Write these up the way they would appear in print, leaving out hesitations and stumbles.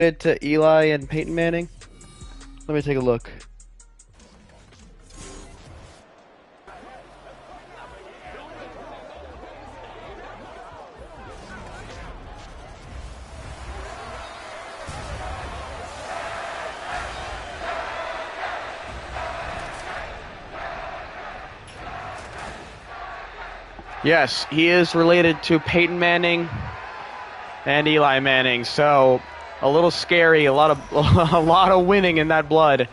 it to Eli and Peyton Manning? Let me take a look. Yes, he is related to Peyton Manning and Eli Manning, so a little scary, a lot of winning in that blood.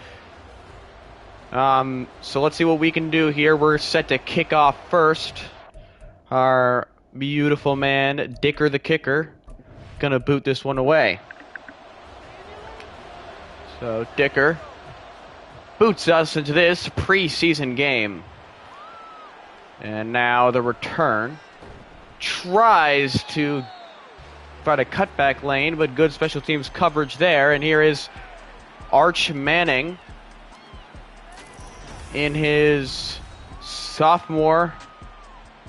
So let's see what we can do here. We're set to kick off first. Our beautiful man, Dicker the Kicker, gonna boot this one away. So Dicker boots us into this preseason game. And now the return tries to find a cutback lane, but good special teams coverage there. And here is Arch Manning in his sophomore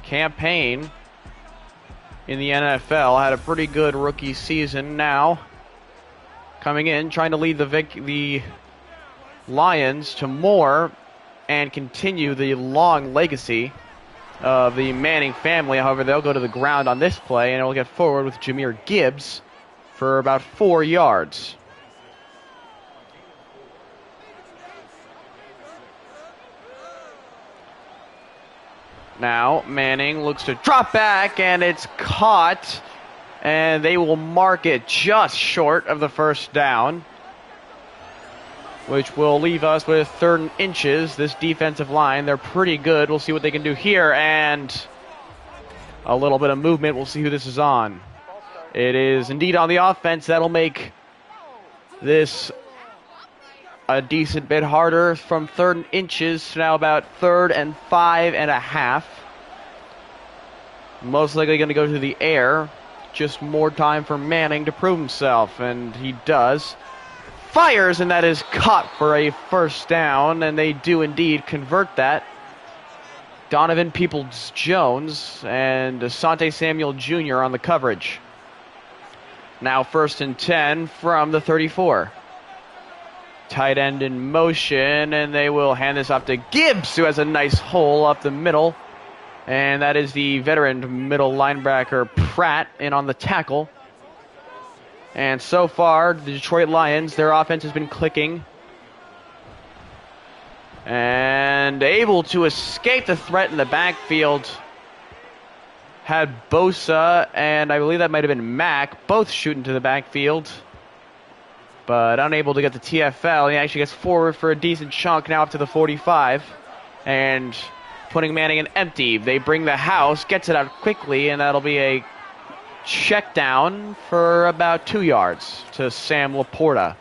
campaign in the NFL. Had a pretty good rookie season. Now coming in, trying to lead the Lions to more and continue the long legacy of the Manning family. However, they'll go to the ground on this play, and it'll get forward with Jahmyr Gibbs for about 4 yards. Now, Manning looks to drop back, and it's caught, and they will mark it just short of the first down, which will leave us with 3rd and inches. This defensive line, they're pretty good. We'll see what they can do here, and a little bit of movement. We'll see who this is on. It is indeed on the offense. That'll make this a decent bit harder from 3rd and inches to now about 3rd and 5.5. Most likely going to go to the air. Just more time for Manning to prove himself, and he does. Fires, and that is caught for a first down, and they do indeed convert that. Donovan Peoples-Jones and Asante Samuel Jr. on the coverage. Now 1st and 10 from the 34. Tight end in motion, and they will hand this off to Gibbs, who has a nice hole up the middle. And that is the veteran middle linebacker Pratt in on the tackle. And so far, the Detroit Lions, their offense has been clicking. And able to escape the threat in the backfield. Had Bosa and I believe that might have been Mack both shooting to the backfield. But unable to get the TFL. He actually gets forward for a decent chunk now up to the 45. And putting Manning in empty. They bring the house, gets it out quickly, and that'll be a check down for about 2 yards to Sam Laporta.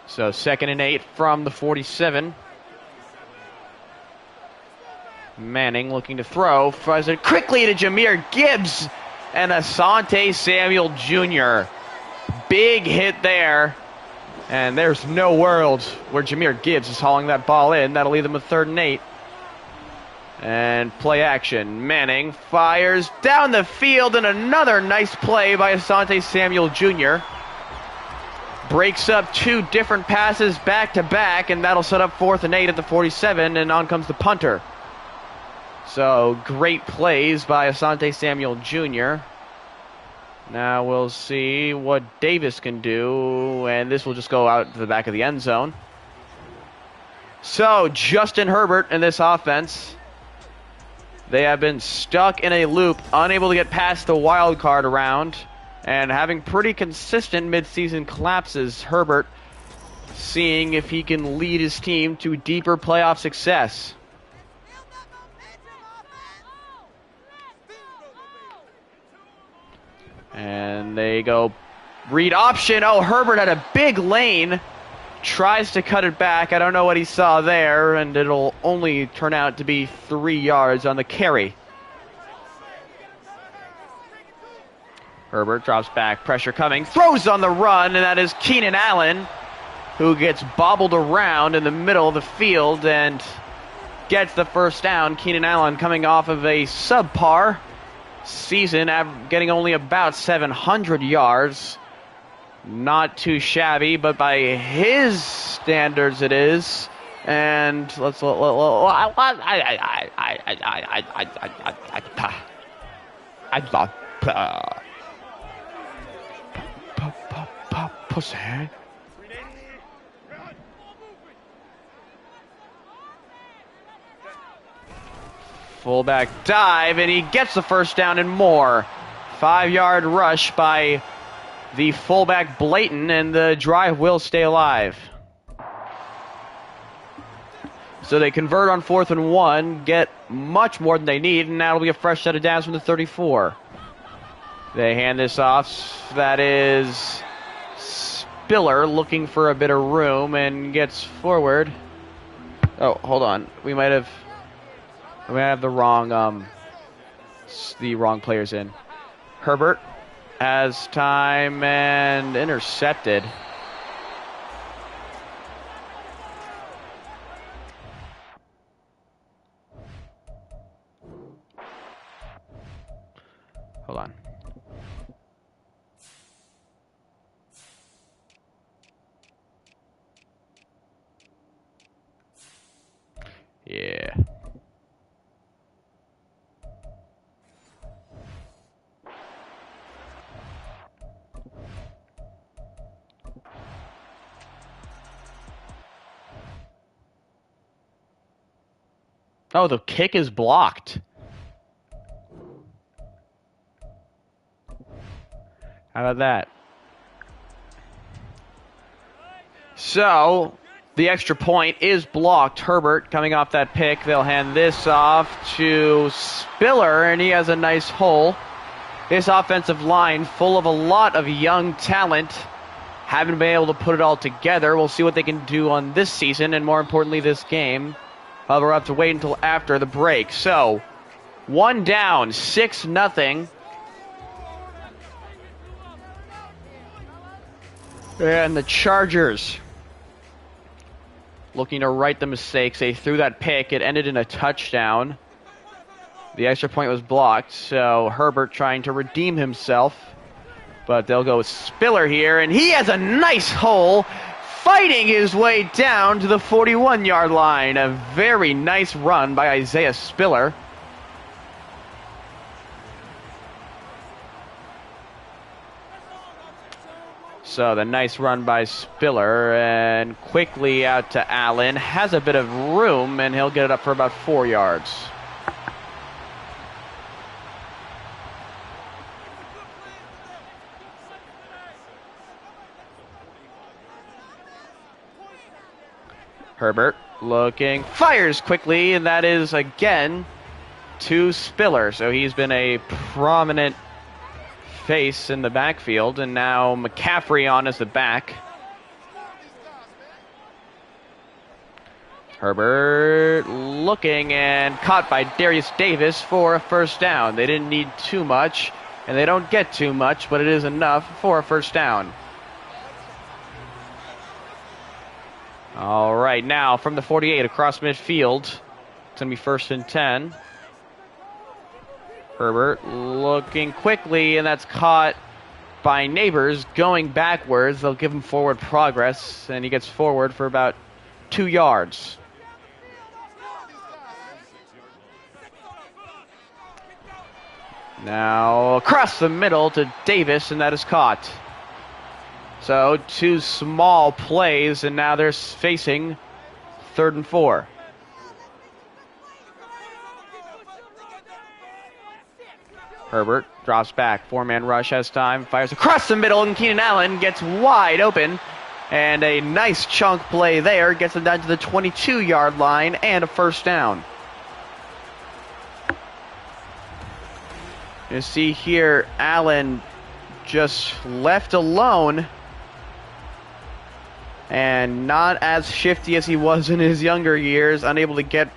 So 2nd and 8 from the 47. Manning looking to throw. Throws it quickly to Jahmyr Gibbs and Asante Samuel Jr. Big hit there. And there's no world where Jahmyr Gibbs is hauling that ball in. That'll leave them with 3rd and 8. And play action. Manning fires down the field, and another nice play by Asante Samuel Jr. Breaks up 2 different passes back to back, and that'll set up 4th and 8 at the 47, and on comes the punter. So great plays by Asante Samuel Jr. Now we'll see what Davis can do, and this will just go out to the back of the end zone. So Justin Herbert in this offense. They have been stuck in a loop, unable to get past the wild card round, and having pretty consistent midseason collapses. Herbert seeing if he can lead his team to deeper playoff success. And they go read option. Oh, Herbert had a big lane. Tries to cut it back. I don't know what he saw there, and it'll only turn out to be 3 yards on the carry. Herbert drops back, pressure coming, throws on the run, and that is Keenan Allen, who gets bobbled around in the middle of the field and gets the first down. Keenan Allen coming off of a subpar season, getting only about 700 yards. not too shabby, but by his standards it is. And let's pussy. Fullback dive, and he gets the first down and more. 5-yard rush by the fullback Blayton, and the drive will stay alive. So they convert on 4th and 1, get much more than they need, and now it'll be a fresh set of downs from the 34. They hand this off. That is Spiller looking for a bit of room and gets forward. Oh, hold on. We might have the wrong players in. Herbert has time and intercepted. Hold on. Yeah. Oh, the kick is blocked. How about that? So, the extra point is blocked. Herbert coming off that pick. They'll hand this off to Spiller, and he has a nice hole. This offensive line, full of a lot of young talent, haven't been able to put it all together. We'll see what they can do on this season, and more importantly, this game. However, we'll have to wait until after the break. So, 1 down, 6-0. And the Chargers looking to right the mistakes. They threw that pick. It ended in a touchdown. The extra point was blocked, so Herbert trying to redeem himself. But they'll go with Spiller here, and he has a nice hole, fighting his way down to the 41-yard line. A very nice run by Isaiah Spiller. So the nice run by Spiller, and quickly out to Allen. Has a bit of room, and he'll get it up for about 4 yards. Herbert looking, fires quickly, and that is again to Spiller. So he's been a prominent face in the backfield, and now McCaffrey on as the back. Herbert looking, and caught by Darius Davis for a first down. They didn't need too much, and they don't get too much, but it is enough for a first down. All right, now from the 48 across midfield, it's going to be 1st and 10. Herbert looking quickly, and that's caught by Neighbors going backwards. They'll give him forward progress, and he gets forward for about 2 yards. Now across the middle to Davis, and that is caught. So 2 small plays, and now they're facing 3rd and 4. Herbert drops back. 4-man rush has time. Fires across the middle, and Keenan Allen gets wide open. And a nice chunk play there. Gets them down to the 22-yard line and a first down. You see here, Allen just left alone. And not as shifty as he was in his younger years. Unable to get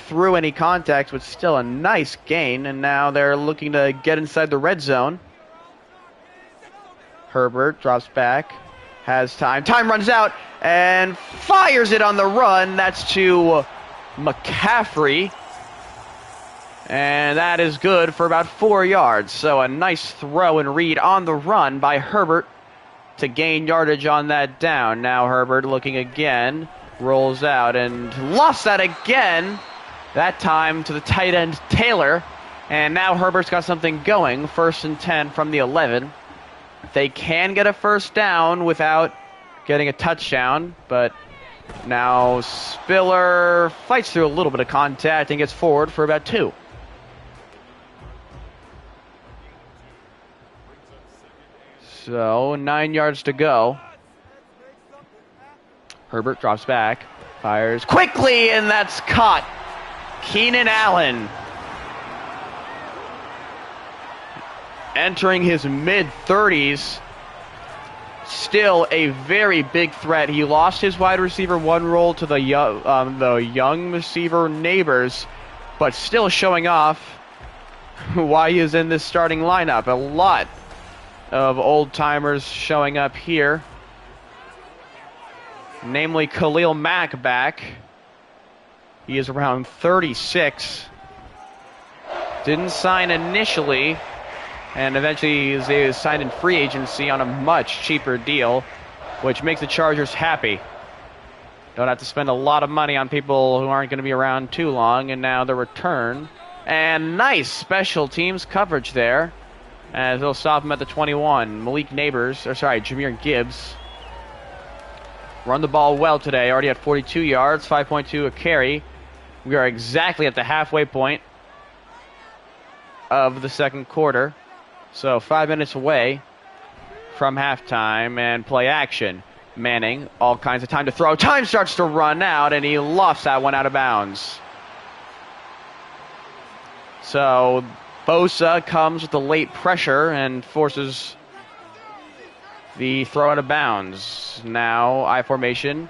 through any contact, but still a nice gain. And now they're looking to get inside the red zone. Herbert drops back. Has time. Time runs out and fires it on the run. That's to McCaffrey. And that is good for about 4 yards. So a nice throw and read on the run by Herbert to gain yardage on that down. Now Herbert looking again, rolls out and lost that again. That time to the tight end Taylor. And now Herbert's got something going. 1st and 10 from the 11. They can get a first down without getting a touchdown, but now Spiller fights through a little bit of contact and gets forward for about 2. So 9 yards to go. Herbert drops back, fires quickly, and that's caught. Keenan Allen, entering his mid-30s, still a very big threat. He lost his wide receiver 1 role to the young receiver Neighbors, but still showing off why he is in this starting lineup. A lot of old-timers showing up here, namely Khalil Mack back. He is around 36. Didn't sign initially, and eventually he was signed in free agency on a much cheaper deal, which makes the Chargers happy. Don't have to spend a lot of money on people who aren't going to be around too long. And now the return. And nice special teams coverage there, as they'll stop him at the 21. Jahmyr Gibbs run the ball well today. Already at 42 yards, 5.2 a carry. We are exactly at the halfway point of the second quarter. So 5 minutes away from halftime, and play action. Manning, all kinds of time to throw. Time starts to run out, and he lost that one out of bounds. So Bosa comes with the late pressure and forces the throw out of bounds. Now I formation.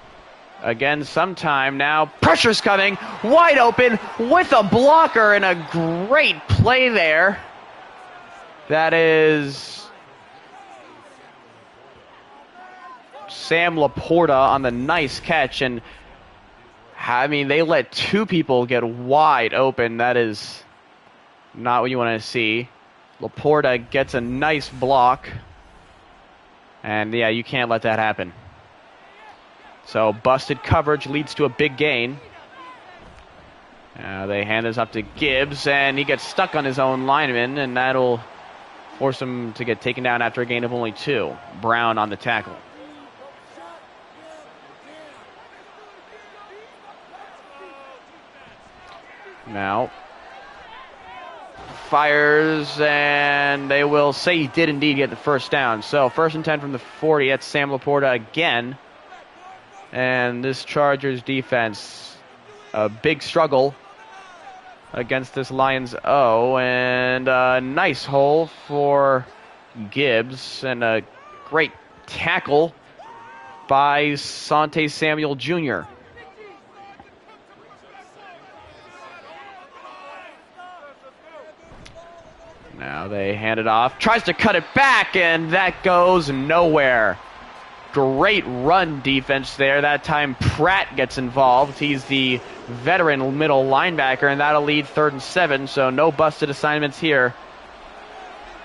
Again, sometime now. Pressure's coming. Wide open with a blocker, and a great play there. That is Sam Laporta on the nice catch. And I mean, they let 2 people get wide open. That is not what you want to see. Laporta gets a nice block. And yeah, you can't let that happen. So busted coverage leads to a big gain. They hand this up to Gibbs, and he gets stuck on his own lineman, and that'll force him to get taken down after a gain of only 2. Brown on the tackle. Now fires, and they will say he did indeed get the first down. So 1st and 10 from the 40. That's Sam Laporta again. And this Chargers defense, a big struggle against this Lions O. And a nice hole for Gibbs, and a great tackle by Sante Samuel Jr. Now they hand it off. Tries to cut it back, and that goes nowhere. Great run defense there. That time Pratt gets involved. He's the veteran middle linebacker, and that'll lead 3rd and 7, so no busted assignments here.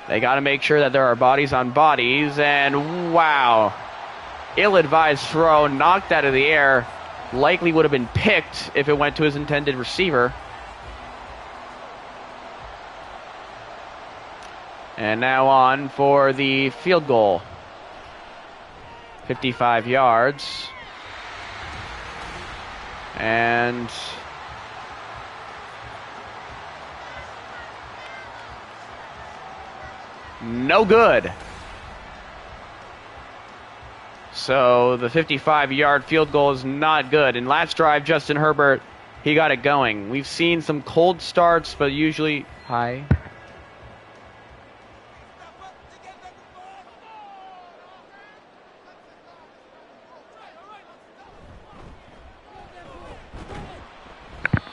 They got to make sure that there are bodies on bodies, and wow. Ill-advised throw, knocked out of the air. Likely would have been picked if it went to his intended receiver. And now on for the field goal. 55 yards. And no good. So the 55-yard field goal is not good. And last drive, Justin Herbert, he got it going. We've seen some cold starts, but usually high.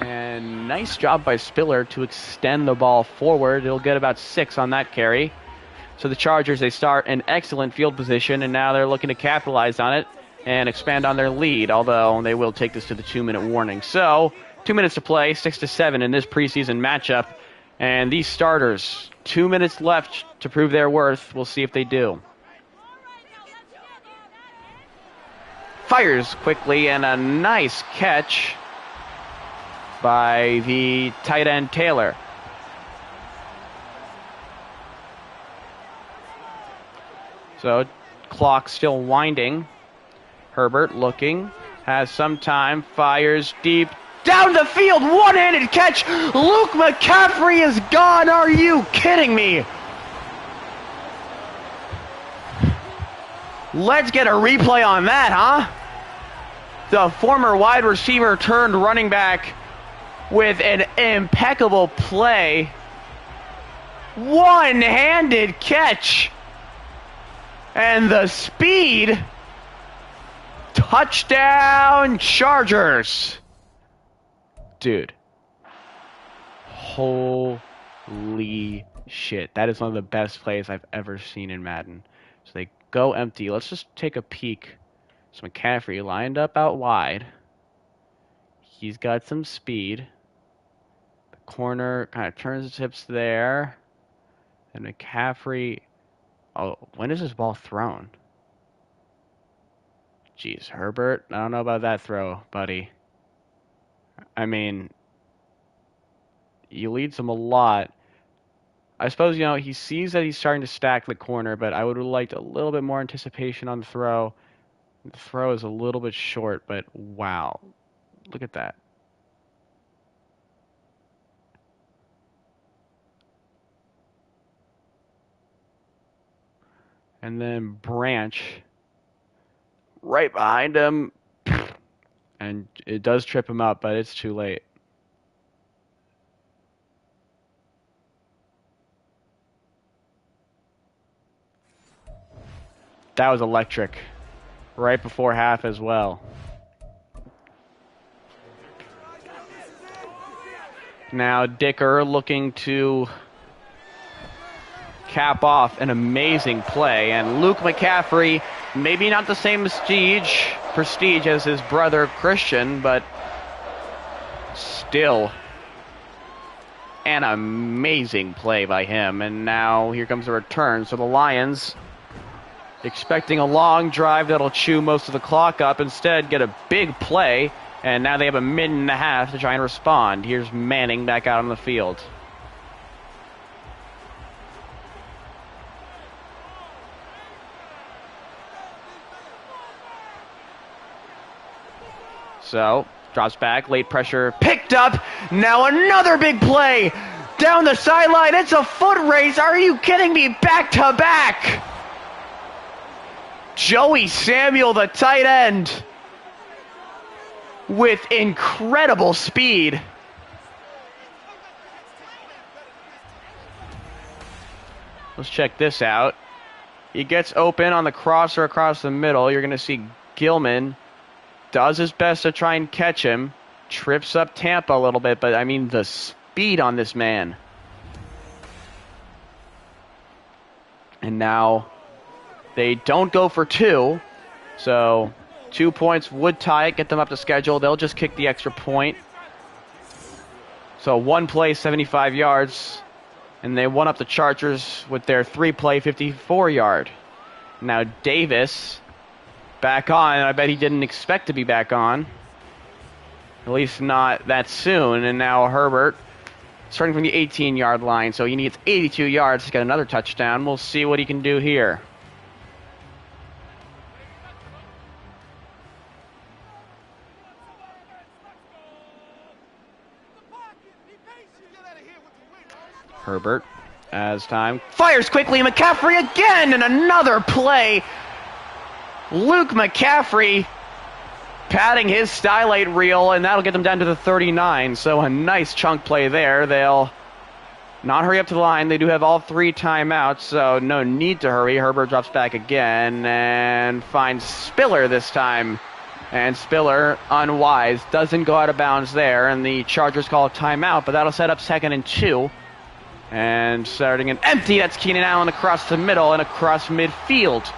And nice job by Spiller to extend the ball forward. He'll get about 6 on that carry. So the Chargers, they start in excellent field position, and now they're looking to capitalize on it and expand on their lead, although they will take this to the 2-minute warning. So 2 minutes to play, 6-7 in this preseason matchup. And these starters, 2 minutes left to prove their worth. We'll see if they do. fires quickly, and a nice catch by the tight end Taylor. So, clock still winding. Herbert looking, has some time, fires deep, down the field, one-handed catch. Luke McCaffrey is gone. Are you kidding me? Let's get a replay on that, huh? The former wide receiver turned running back with an impeccable play. One-handed catch. And the speed. Touchdown Chargers. Dude. Holy shit. That is one of the best plays I've ever seen in Madden. So they go empty. Let's just take a peek. So McCaffrey lined up out wide. He's got some speed. The corner kind of turns his hips there. And McCaffrey... Oh, when is this ball thrown? Jeez, Herbert, I don't know about that throw, buddy. I mean, you leads him a lot. I suppose, he sees that he's starting to stack the corner, but I would have liked a little bit more anticipation on the throw. The throw is a little bit short, but wow. Look at that. And then Branch right behind him. And it does trip him up, but it's too late. That was electric. Right before half as well. Now Dicker looking to cap off an amazing play. And Luke McCaffrey, maybe not the same prestige as his brother Christian, but still an amazing play by him. And now here comes the return. So the Lions, expecting a long drive that'll chew most of the clock up, instead get a big play, and now they have a minute and a half to try and respond. Here's Manning back out on the field. So, drops back, late pressure, picked up, now another big play, down the sideline, it's a foot race, are you kidding me, back to back! Joey Samuel, the tight end, with incredible speed. Let's check this out. He gets open on the crosser across the middle. You're going to see Gilman does his best to try and catch him. Trips up Tampa a little bit, but I mean the speed on this man. And now they don't go for two. So 2 points would tie it, get them up to schedule. They'll just kick the extra point. So one play, 75 yards. And they won up the Chargers with their 3-play, 54-yard. Now Davis back on. I bet he didn't expect to be back on. At least not that soon. And now Herbert starting from the 18-yard line. So he needs 82 yards to get another touchdown. We'll see what he can do here. Herbert, as time, fires quickly, McCaffrey again, and another play. Luke McCaffrey padding his Stylite reel, and that'll get them down to the 39. So a nice chunk play there. They'll not hurry up to the line. They do have all 3 timeouts, so no need to hurry. Herbert drops back again and finds Spiller this time. And Spiller, unwise, doesn't go out of bounds there, and the Chargers call a timeout, but that'll set up 2nd and 2. And starting an empty, that's Keenan Allen across the middle and across midfield.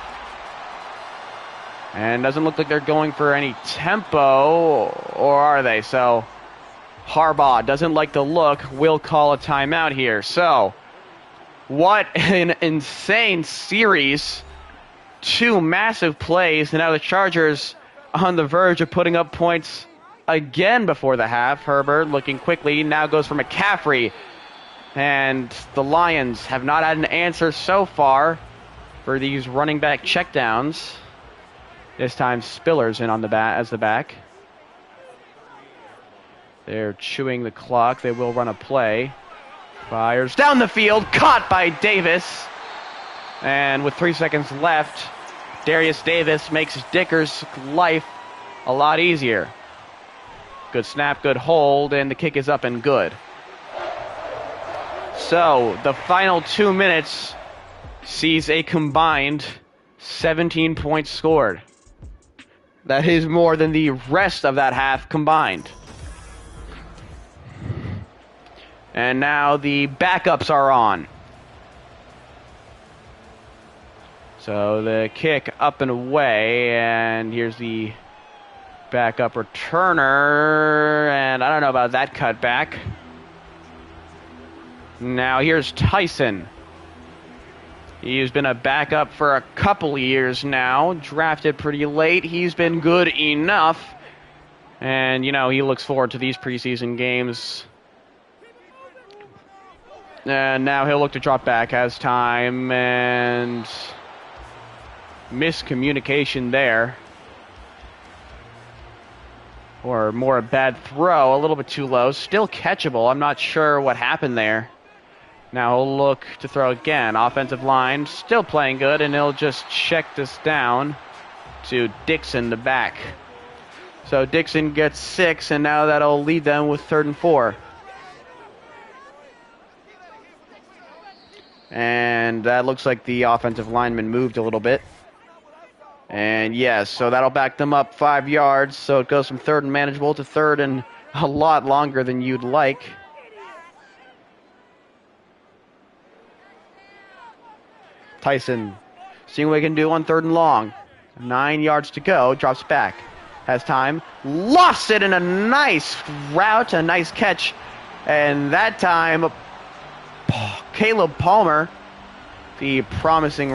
And doesn't look like they're going for any tempo, or are they? So Harbaugh doesn't like the look, will call a timeout here. So what an insane series. 2 massive plays, and now the Chargers on the verge of putting up points again before the half. Herbert looking quickly, now goes for McCaffrey. And the Lions have not had an answer so far for these running back checkdowns. This time Spiller's in on the as the back. They're chewing the clock. They will run a play. Fires down the field, caught by Davis. And with 3 seconds left, Darius Davis makes Dicker's life a lot easier. Good snap, good hold, and the kick is up and good. So, the final 2 minutes sees a combined 17 points scored. That is more than the rest of that half combined. And now the backups are on. So the kick up and away, and here's the backup returner, and I don't know about that cutback. Now here's Tyson. He's been a backup for a couple years now, drafted pretty late. He's been good enough, and you know, he looks forward to these preseason games. And now he'll look to drop back, has time, and miscommunication there. Or more a bad throw, a little bit too low. Still catchable. I'm not sure what happened there. Now he'll look to throw again. Offensive line still playing good, and he'll just check this down to Dixon, the back. So Dixon gets 6, and now that'll lead them with 3rd and 4. And that looks like the offensive lineman moved a little bit. And yes, so that'll back them up 5 yards. So it goes from 3rd and manageable to 3rd and a lot longer than you'd like. Tyson seeing what he can do on 3rd and long. 9 yards to go, drops back. Has time, lofts it in a nice route, a nice catch. And that time, Caleb Palmer, the promising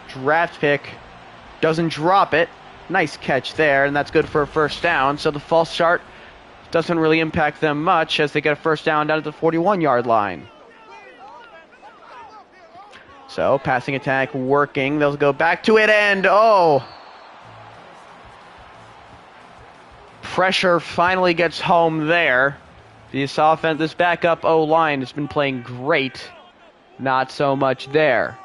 draft pick, doesn't drop it. Nice catch there, and that's good for a 1st down. So the false start doesn't really impact them much as they get a 1st down down at the 41-yard line. So passing attack working. They'll go back to it, and pressure finally gets home there. This backup O-line has been playing great. Not so much there.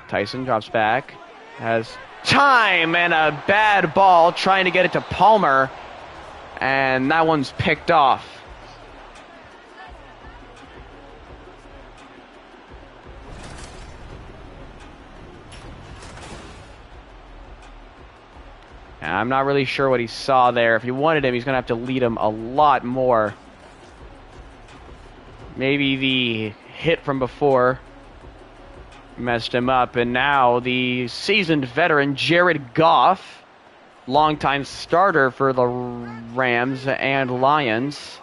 Tyson drops back. Has time and a bad ball trying to get it to Palmer. And that one's picked off. I'm not really sure what he saw there. If he wanted him, he's going to have to lead him a lot more. Maybe the hit from before messed him up. And now the seasoned veteran Jared Goff, longtime starter for the Rams and Lions.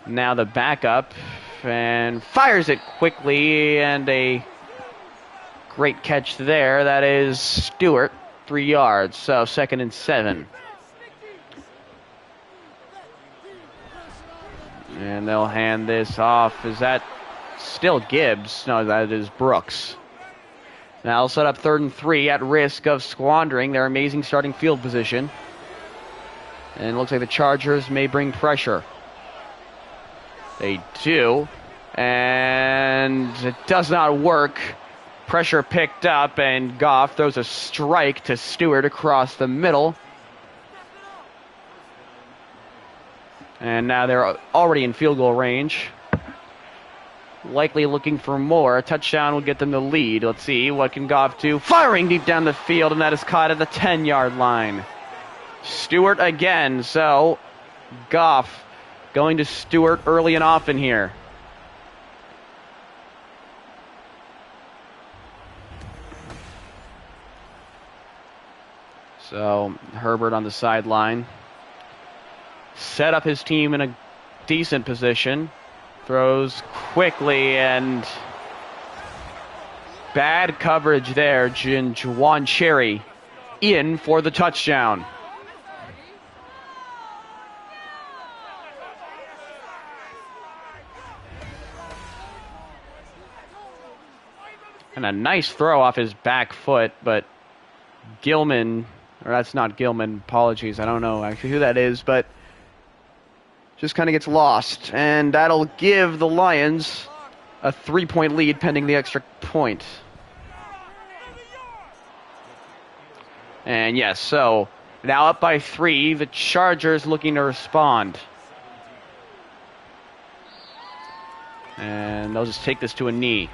Now the backup, and fires it quickly, and a great catch there. That is Stewart. 3 yards, so 2nd and 7. And they'll hand this off. Is that still Gibbs? No, that is Brooks. Now they'll set up 3rd and 3 at risk of squandering their amazing starting field position. And it looks like the Chargers may bring pressure. They do. And it does not work. Pressure picked up, and Goff throws a strike to Stewart across the middle. And now they're already in field goal range. Likely looking for more. A touchdown will get them the lead. Let's see, what can Goff do? Firing deep down the field, and that is caught at the 10-yard line. Stewart again, so Goff going to Stewart early and often here. So Herbert on the sideline. Set up his team in a decent position. Throws quickly, and Bad coverage there. Juwan Cherry in for the touchdown. And a nice throw off his back foot, but Gilman, or that's not Gilman, apologies, I don't know actually who that is, but just kind of gets lost. And that'll give the Lions a 3-point lead pending the extra point. And yes, so now up by 3, the Chargers looking to respond. And they'll just take this to a knee.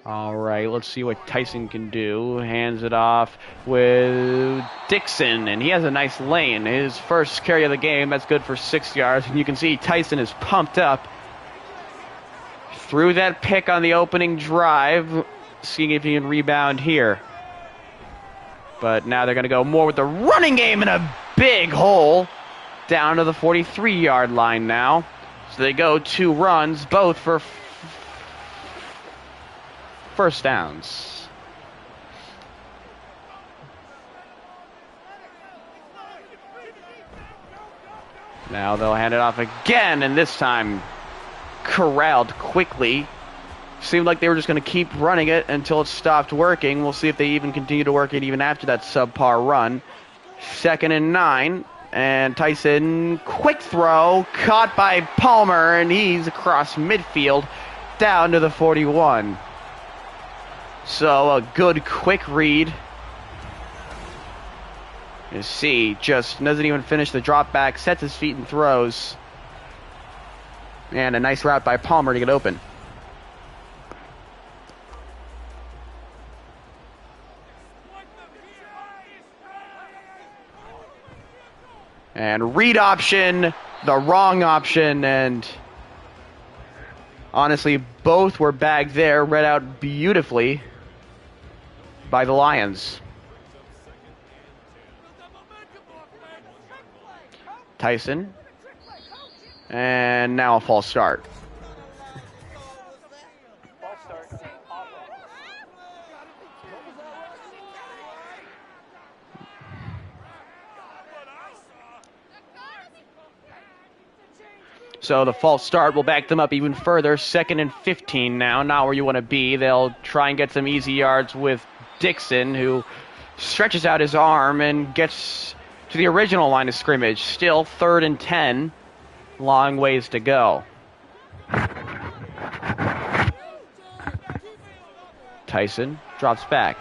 All right, let's see what Tyson can do. Hands it off with Dixon, and he has a nice lane. His first carry of the game, that's good for 6 yards. And you can see Tyson is pumped up. Threw that pick on the opening drive, seeing if he can rebound here. But now they're going to go more with the running game in a big hole down to the 43-yard line now. So they go 2 runs, both for first downs. Now they'll hand it off again, and this time corralled quickly. Seemed like they were just going to keep running it until it stopped working. We'll see if they even continue to work it even after that subpar run. 2nd and 9, and Tyson, quick throw, caught by Palmer, and he's across midfield down to the 41. So a good quick read. You see, just doesn't even finish the drop back, sets his feet and throws. And a nice route by Palmer to get open. And read option, the wrong option, and honestly, both were bagged there, read out beautifully by the Lions. Tyson. And now a false start. So the false start will back them up even further. 2nd and 15 now, not where you want to be. They'll try and get some easy yards with Dixon, who stretches out his arm and gets to the original line of scrimmage. Still 3rd and 10. Long ways to go. Tyson drops back.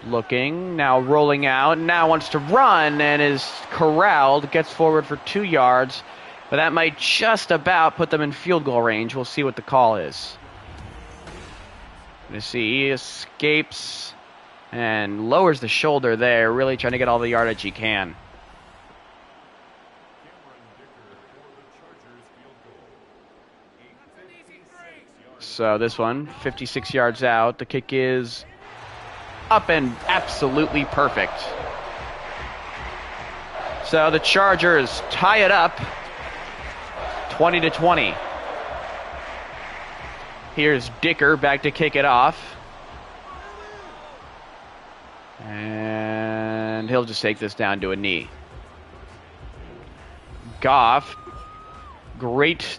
Looking, now rolling out, now wants to run and is corralled. Gets forward for 2 yards. But that might just about put them in field goal range. We'll see what the call is. You see, he escapes and lowers the shoulder there, really trying to get all the yardage he can. So this one, 56 yards out. The kick is up and absolutely perfect. So the Chargers tie it up 20-20. Here's Dicker back to kick it off. And he'll just take this down to a knee. Goff, great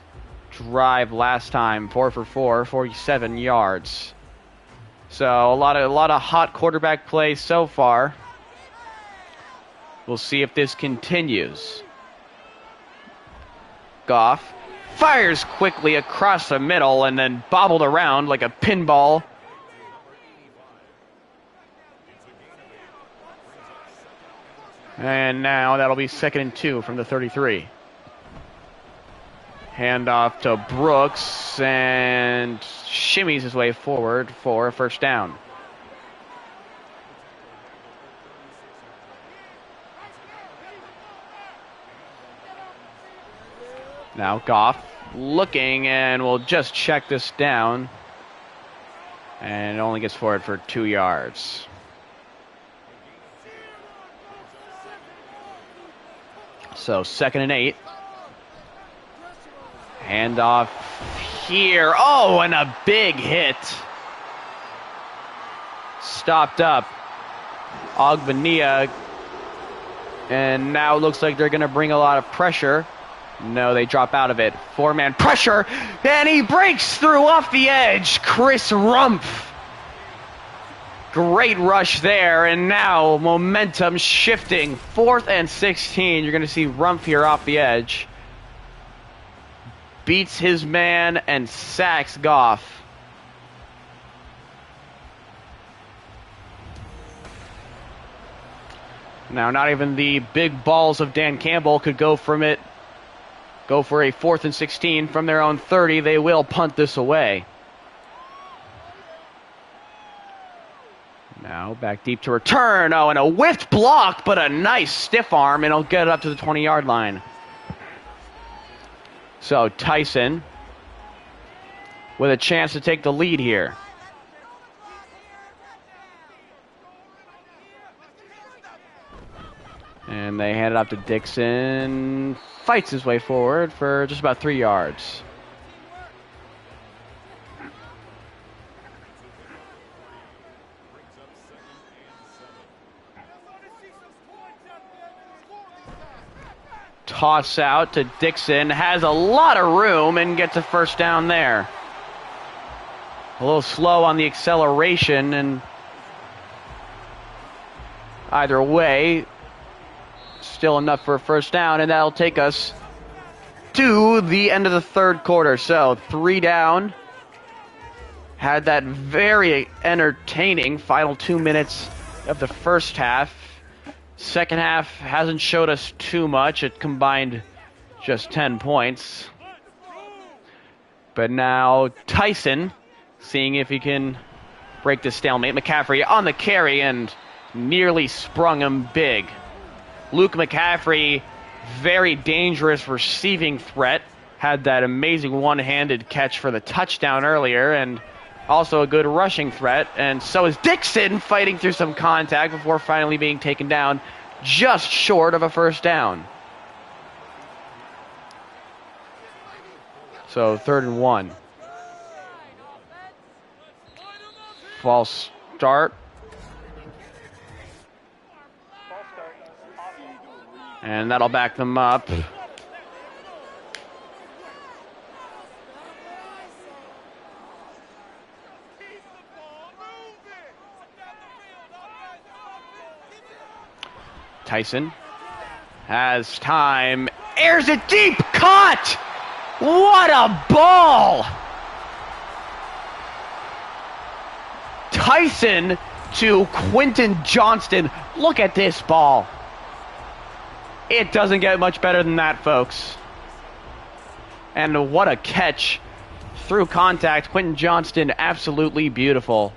drive last time, 4 for 4, 47 yards. So a lot of hot quarterback play so far. We'll see if this continues. Goff fires quickly across the middle and then bobbled around like a pinball. And now that'll be 2nd and 2 from the 33. Handoff to Brooks and shimmies his way forward for a first down. Now Goff looking and will just check this down. And only gets forward for 2 yards. So 2nd and 8. Handoff here. Oh, and a big hit. Stopped up. Ogbania. And now it looks like they're going to bring a lot of pressure. No, they drop out of it. 4-man pressure. And he breaks through off the edge. Chris Rumph. Great rush there. And now momentum shifting. 4th and 16. You're going to see Rumph here off the edge. Beats his man and sacks Goff. Now, not even the big balls of Dan Campbell could go for a 4th and 16 from their own 30. They will punt this away. Now back deep to return. Oh, and a whiffed block, but a nice stiff arm, and he'll get it up to the 20-yard line. So Tyson with a chance to take the lead here. And they hand it off to Dixon. Fights his way forward for just about 3 yards. Toss out to Dixon. Has a lot of room and gets a first down there. A little slow on the acceleration, and either way, still enough for a first down, and that'll take us to the end of the 3rd quarter. So 3 down. Had that very entertaining final 2 minutes of the first half. Second half hasn't showed us too much. It combined just 10 points. But now Tyson, seeing if he can break this stalemate. McCaffrey on the carry and nearly sprung him big. Luke McCaffrey, very dangerous receiving threat. Had that amazing one-handed catch for the touchdown earlier, and also a good rushing threat. And so is Dixon, fighting through some contact before finally being taken down just short of a first down. So 3rd and 1. False start. And that'll back them up. Tyson has time. Airs it deep. Caught! What a ball! Tyson to Quentin Johnston. Look at this ball. It doesn't get much better than that, folks. And what a catch through contact. Quentin Johnston, absolutely beautiful.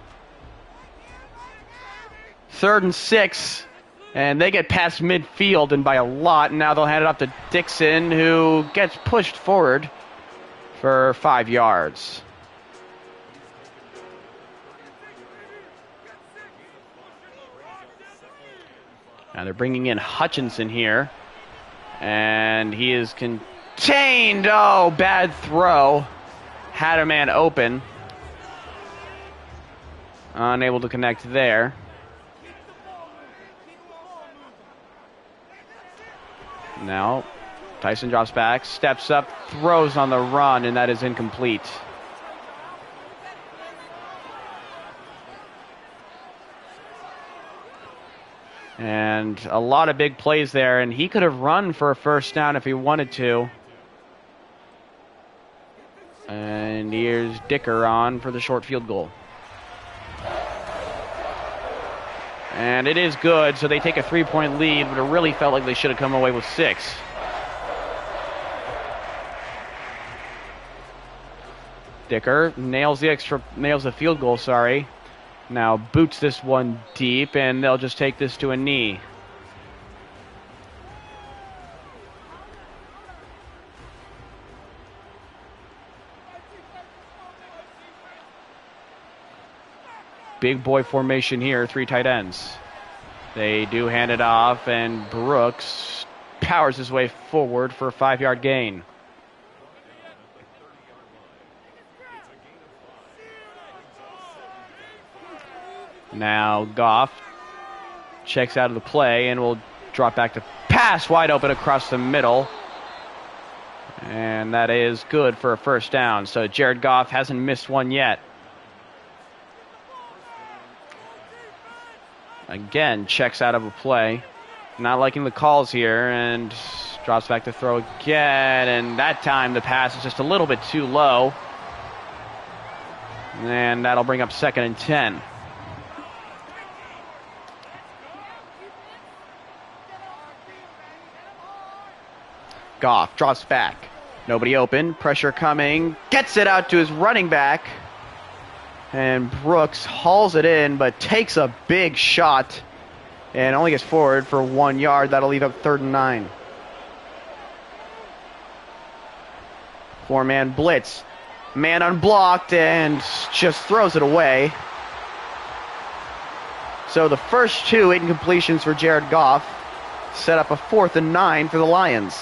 3rd and 6, and they get past midfield and by a lot. And now they'll hand it off to Dixon, who gets pushed forward for 5 yards. Now they're bringing in Hutchinson here. And he is contained. Oh, bad throw. Had a man open. Unable to connect there. Now, Tyson drops back, steps up, throws on the run, and that is incomplete. And a lot of big plays there, and he could have run for a first down if he wanted to. And here's Dicker on for the short field goal. And it is good, so they take a 3-point lead, but it really felt like they should have come away with 6. Dicker nails the field goal, sorry. Now boots this one deep, and they'll just take this to a knee. Big boy formation here, 3 tight ends. They do hand it off, and Brooks powers his way forward for a 5-yard gain. Now Goff checks out of the play and will drop back to pass wide open across the middle. And that is good for a first down. So Jared Goff hasn't missed one yet. Again, checks out of a play. Not liking the calls here and drops back to throw again. And that time the pass is just a little bit too low. And that'll bring up 2nd and 10. Goff drops back. Nobody open. Pressure coming. Gets it out to his running back. And Brooks hauls it in, but takes a big shot. And only gets forward for 1 yard. That'll leave up 3rd and 9. 4-man blitz. Man unblocked and just throws it away. So the first 2 incompletions for Jared Goff set up a 4th and 9 for the Lions.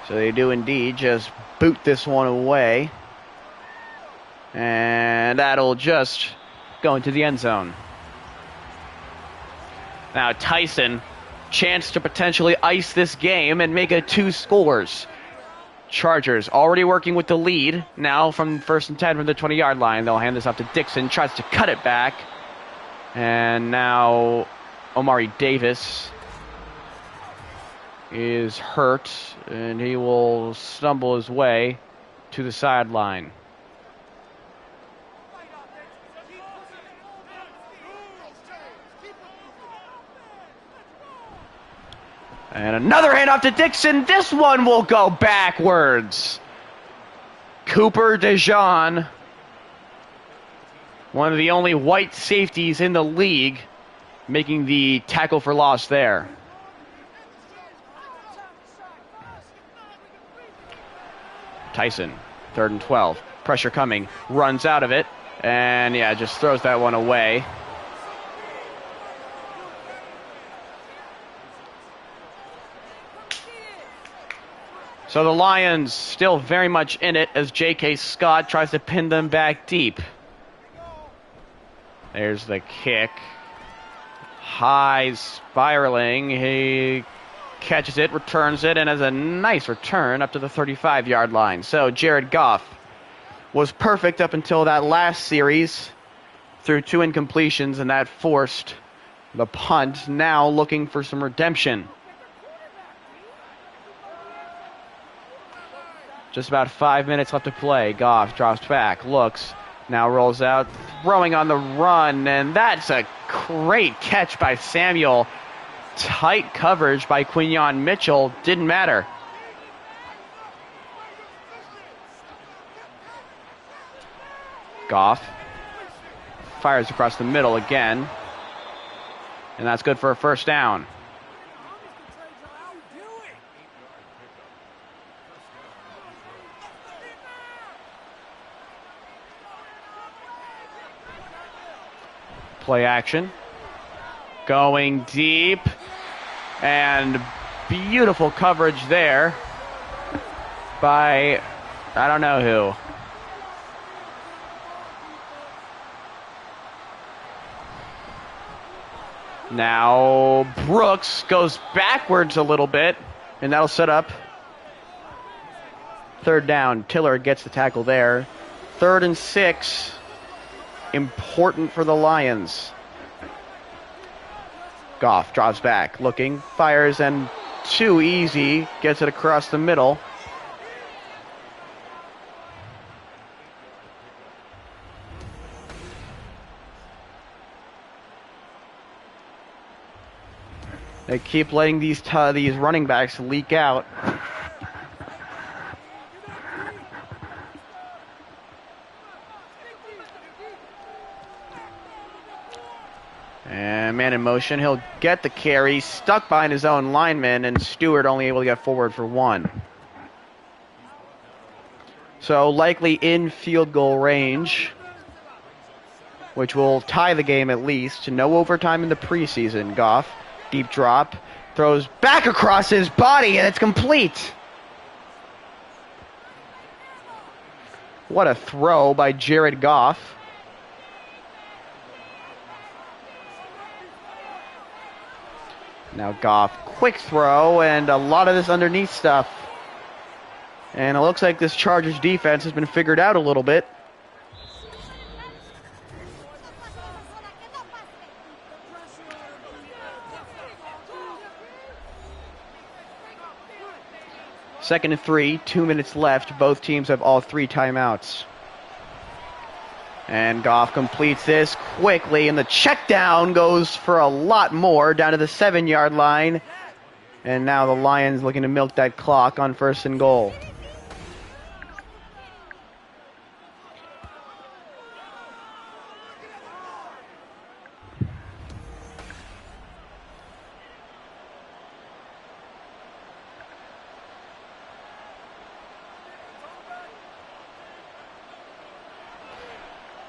So they do indeed just boot this one away. And that'll just go into the end zone. Now Tyson, chance to potentially ice this game and make it 2 scores. Chargers already working with the lead. Now from 1st and 10 from the 20-yard line. They'll hand this off to Dixon. Tries to cut it back. And now Omari Davis is hurt, and he will stumble his way to the sideline. And another handoff to Dixon. This one will go backwards. Cooper DeJean, one of the only white safeties in the league, making the tackle for loss there. Tyson, 3rd and 12. Pressure coming. Runs out of it. And yeah, just throws that one away. So the Lions still very much in it as J.K. Scott tries to pin them back deep. There's the kick. High spiraling. He catches it, returns it, and has a nice return up to the 35-yard line. So Jared Goff was perfect up until that last series through 2 incompletions, and that forced the punt. Now looking for some redemption. Just about 5 minutes left to play. Goff drops back, looks, now rolls out, throwing on the run, and that's a great catch by Samuel. Tight coverage by Quinyon Mitchell. Didn't matter. Goff fires across the middle again. And that's good for a first down. Play action. Going deep. And beautiful coverage there by I don't know who. Now Brooks goes backwards a little bit, and that'll set up 3rd down. Tiller gets the tackle there. 3rd and 6. Important for the Lions. Goff drops back, looking, fires, and too easy. Gets it across the middle. They keep letting these running backs leak out. And man in motion, he'll get the carry, stuck behind his own lineman, and Stewart only able to get forward for 1. So likely in field goal range which will tie the game at least. No overtime in the preseason. Goff, deep drop, throws back across his body, and it's complete. What a throw by Jared Goff. Now Goff, quick throw, and a lot of this underneath stuff. And it looks like this Chargers defense has been figured out a little bit. Second and 3, 2 minutes left. Both teams have all 3 timeouts. And Goff completes this quickly, and the check down goes for a lot more, down to the 7-yard line. And now the Lions looking to milk that clock on 1st and goal.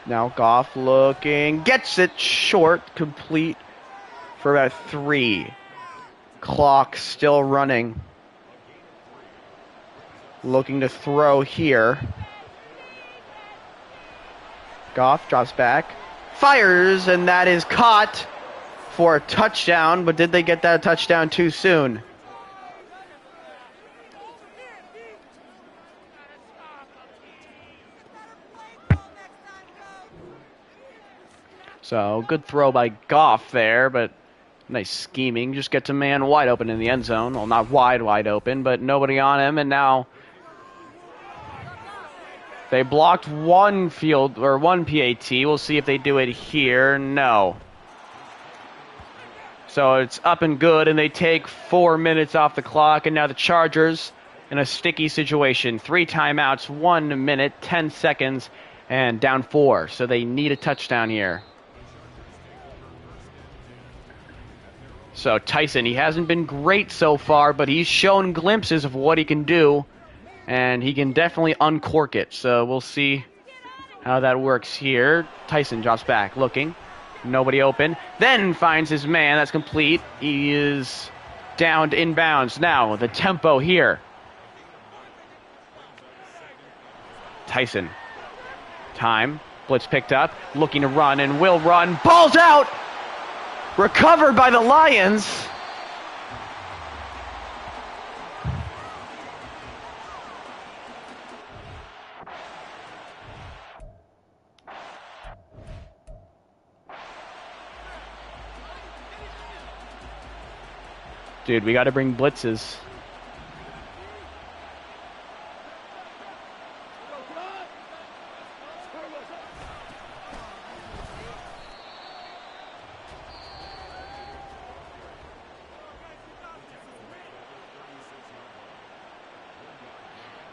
Now Goff looking, gets it short, complete for about 3. Clock still running. Looking to throw here. Goff drops back, fires, and that is caught for a touchdown, but did they get that touchdown too soon? So, good throw by Goff there, but nice scheming. Just gets a man wide open in the end zone. Well, not wide open, but nobody on him, and now they blocked one PAT. We'll see if they do it here. No. So it's up and good, and they take 4 minutes off the clock, and now the Chargers in a sticky situation. 3 timeouts, 1 minute, 10 seconds, and down 4. So they need a touchdown here. So Tyson, he hasn't been great so far, but he's shown glimpses of what he can do, and he can definitely uncork it. So we'll see how that works here. Tyson drops back, looking. Nobody open. Then finds his man. That's complete. He is down to inbounds. Now, the tempo here. Tyson. Time. Blitz picked up. Looking to run and will run. Ball's out! Recovered by the Lions. Dude, we got to bring blitzes.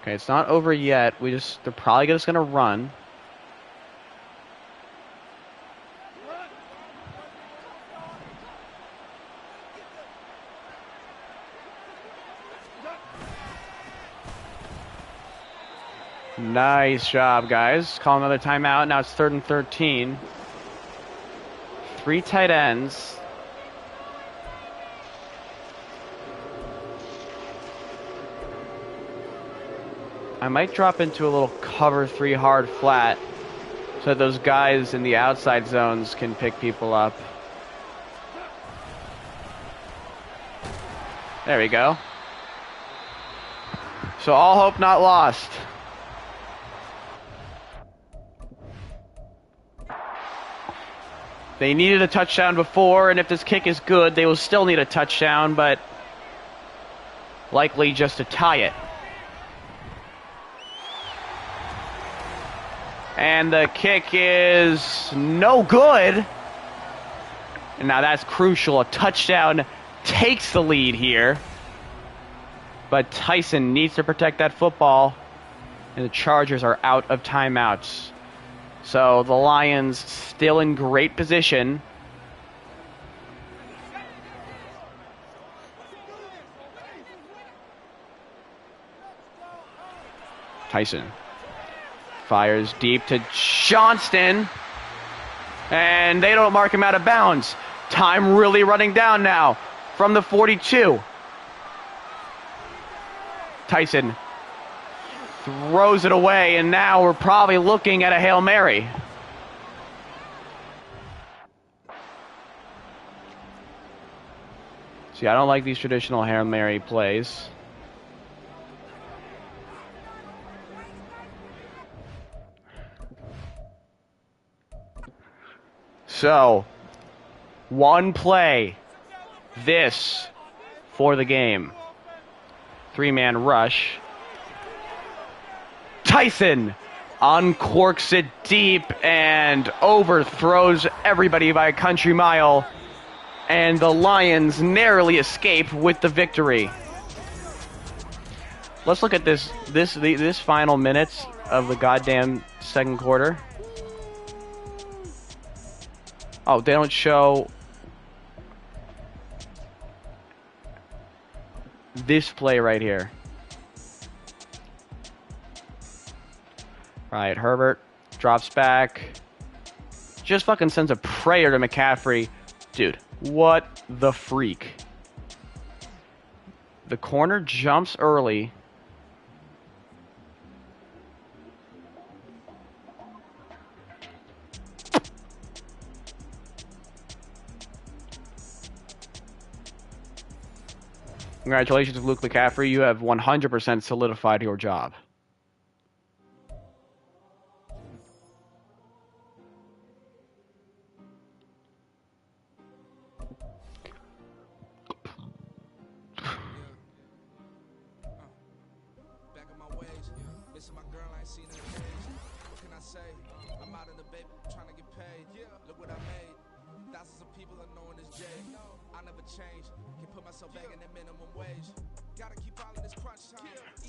Okay, it's not over yet. They're probably just gonna run. Nice job, guys. Call another timeout. Now it's 3rd and 13. 3 tight ends. I might drop into a little cover 3 hard flat so those guys in the outside zones can pick people up. There we go. So all hope not lost. They needed a touchdown before, and if this kick is good, they will still need a touchdown, but likely just to tie it. And the kick is no good. And now that's crucial. A touchdown takes the lead here. But Tyson needs to protect that football. And the Chargers are out of timeouts. So the Lions still in great position. Tyson fires deep to Johnston. And they don't mark him out of bounds. Time really running down now from the 42. Tyson throws it away, and now we're probably looking at a Hail Mary. See, I don't like these traditional Hail Mary plays. So, one play, this for the game. 3-man rush. Tyson uncorks it deep and overthrows everybody by a country mile. And the Lions narrowly escape with the victory. Let's look at this final minutes of the goddamn second quarter. Oh, they don't show this play right here. Right, Herbert drops back. Just fucking sends a prayer to McCaffrey. Dude, what the freak? The corner jumps early. Congratulations, Luke McCaffrey. You have 100% solidified your job.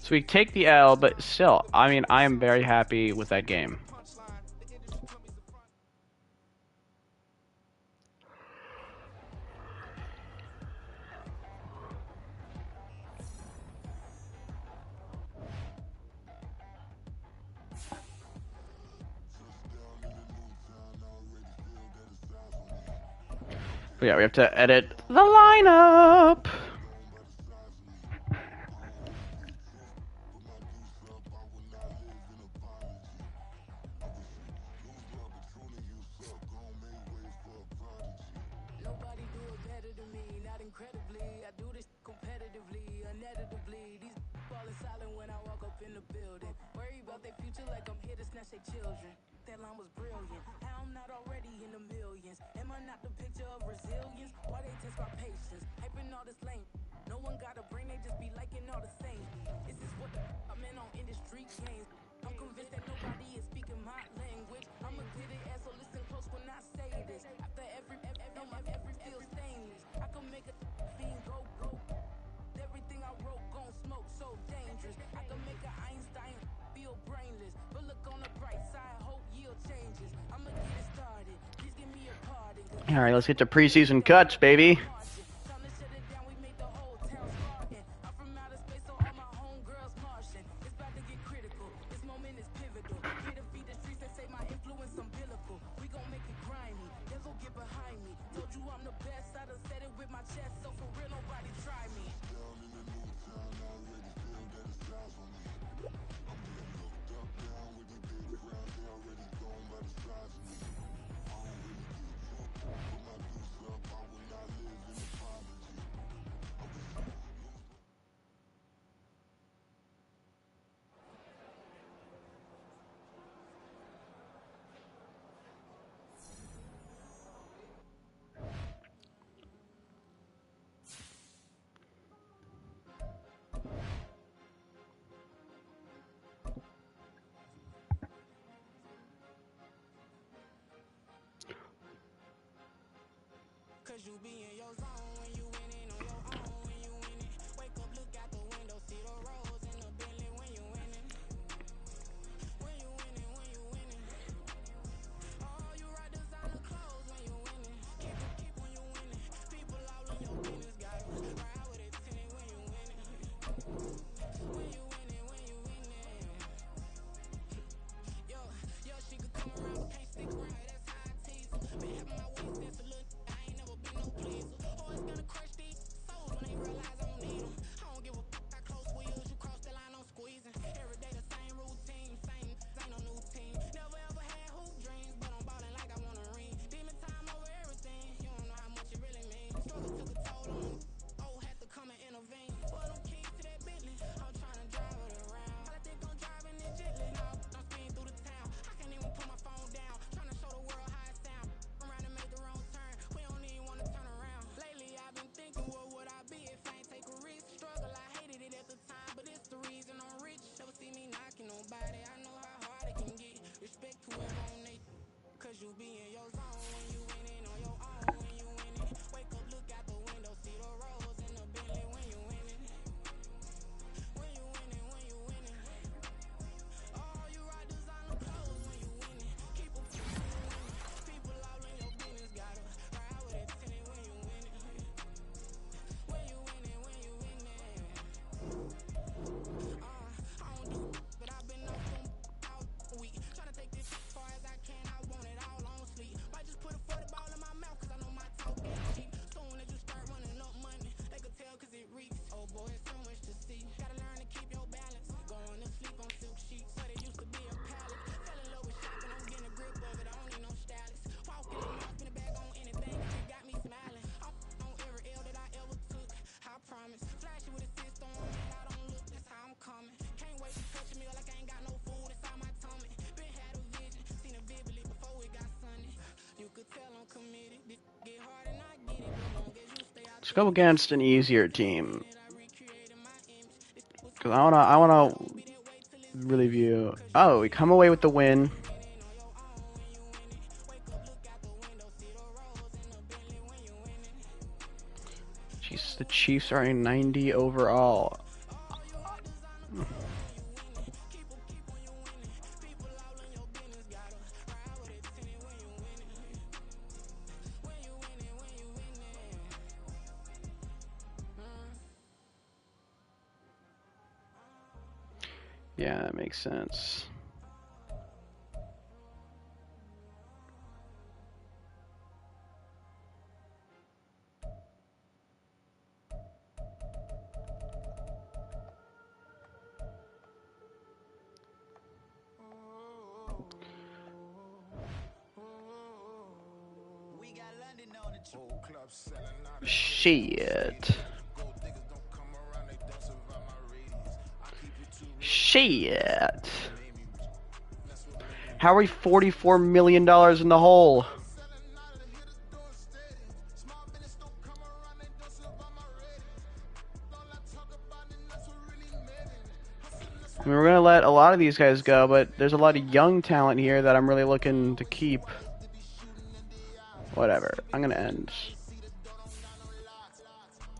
So we take the L, but still, I mean, I am very happy with that game. But yeah, we have to edit the lineup. All right, let's get to preseason cuts, baby. Let's go against an easier team. Cause I wanna really view. Oh, we come away with the win. Jeez, the Chiefs are a 90 overall. Yeah, that makes sense. Shit. Shit. How are we $44 million in the hole? I mean, we're going to let a lot of these guys go, but there's a lot of young talent here that I'm really looking to keep. Whatever. I'm going to end.